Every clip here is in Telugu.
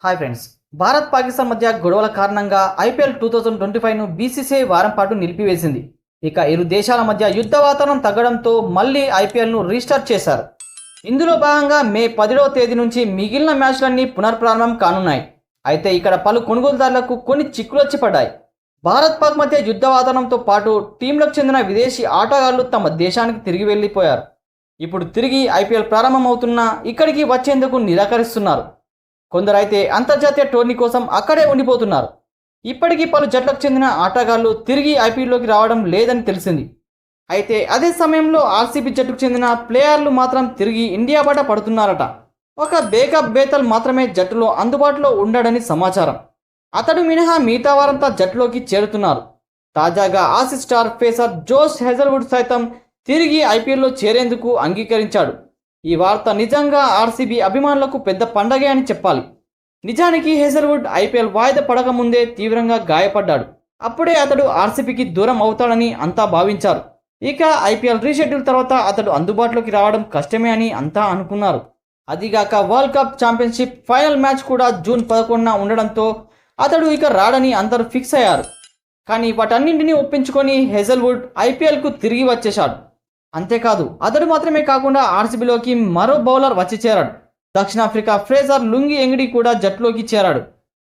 Hi friends. భారత్ పాకిస్తాన్ మధ్య గొడవల కారణంగా ఐపీఎల్ 2025ను బీసీసీఐ వారం పాటు నిలిపివేసింది. ఇక ఇరు దేశాల మధ్య యుద్ధ వాతావరణం తగ్గడంతో మళ్ళీ ఐపీఎల్ను రీస్టార్ట్ చేశారు. ఇందులో భాగంగా మే 10వ తేదీ నుంచి మిగిలిన మ్యాచ్లన్నీ పునర్ప్రారంభం కానున్నాయి. అయితే ఇక్కడ పలు కొనుగోలుదారులకు కొన్ని చిక్కులొచ్చి పడ్డాయి. భారత్ పాక్ మధ్య యుద్ధ వాతావరణంతో పాటు టీంలకు చెందిన విదేశీ ఆటగాళ్లు తమ దేశానికి తిరిగి వెళ్ళిపోయారు. ఇప్పుడు తిరిగి ఐపీఎల్ ప్రారంభమవుతున్నా ఇక్కడికి వచ్చేందుకు నిరాకరిస్తున్నారు. కొందరైతే అంతర్జాతీయ టోర్నీ కోసం అక్కడే ఉండిపోతున్నారు. ఇప్పటికీ పలు జట్లకు చెందిన ఆటగాళ్లు తిరిగి ఐపీఎల్లోకి రావడం లేదని తెలిసింది. అయితే అదే సమయంలో ఆర్సీబీ జట్టుకు చెందిన ప్లేయర్లు మాత్రం తిరిగి ఇండియా బాట పడుతున్నారట. ఒక బేకప్ బేతల్ మాత్రమే జట్టులో అందుబాటులో ఉండడని సమాచారం. అతడు మినహా మిగతా వారంతా జట్టులోకి చేరుతున్నారు. తాజాగా ఆసీ స్టార్ పేసర్ జోష్ హెజల్వుడ్ సైతం తిరిగి ఐపీఎల్లో చేరేందుకు అంగీకరించాడు. ఈ వార్త నిజంగా ఆర్సీబీ అభిమానులకు పెద్ద పండగే అని చెప్పాలి. నిజానికి హెజల్వుడ్ ఐపీఎల్ వాయిదా పడక ముందే తీవ్రంగా గాయపడ్డాడు. అప్పుడే అతడు ఆర్సీబీకి దూరం అవుతాడని అంతా భావించారు. ఇక ఐపీఎల్ రీషెడ్యూల్ తర్వాత అతడు అందుబాటులోకి రావడం కష్టమే అని అంతా అనుకున్నారు. అదిగాక world cup championship final match కూడా జూన్ 11న ఉండడంతో అతడు ఇక రాడని అందరూ ఫిక్స్ అయ్యారు. కానీ వాటన్నింటినీ ఒప్పించుకొని హెజల్వుడ్ ఐపీఎల్కు తిరిగి వచ్చేశాడు. అంతేకాదు అతడు మాత్రమే కాకుండా ఆర్సీబీలోకి మరో బౌలర్ వచ్చి చేరాడు. దక్షిణాఫ్రికా ఫ్రేజర్ లుంగి ఎంగిడి కూడా జట్టులోకి చేరాడు.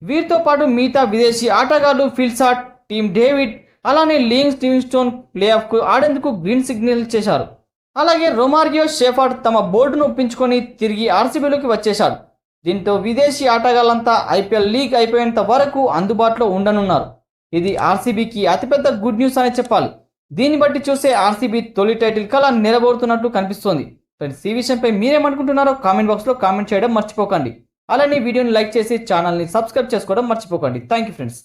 వీరితో పాటు మిగతా విదేశీ ఆటగాళ్లు ఫిల్సాట్, టీమ్ డేవిడ్, అలానే లింగ్ స్టీవ్స్టోన్ ప్లేఆఫ్కు ఆడేందుకు గ్రీన్ సిగ్నల్ చేశారు. అలాగే రొమారియో షెఫర్డ్ తమ బోర్డును ఒప్పించుకొని తిరిగి ఆర్సీబీలోకి వచ్చేశాడు. దీంతో విదేశీ ఆటగాళ్లంతా ఐపీఎల్ లీగ్ అయిపోయేంత వరకు అందుబాటులో ఉండనున్నారు. ఇది ఆర్సీబీకి అతిపెద్ద గుడ్ న్యూస్ అనే చెప్పాలి. దీన్ని బట్టి చూస్తే ఆర్సీబీ తొలి టైటిల్ కల నిలబోతున్నట్టు కనిపిస్తోంది. ఫ్రెండ్స్, ఈ విషయంపై మీరేమనుకుంటున్నారో కామెంట్ బాక్స్లో కామెంట్ చేయడం మర్చిపోకండి. అలానే వీడియోని లైక్ చేసి ఛానల్ని సబ్స్క్రైబ్ చేసుకోవడం మర్చిపోకండి. Thank you friends.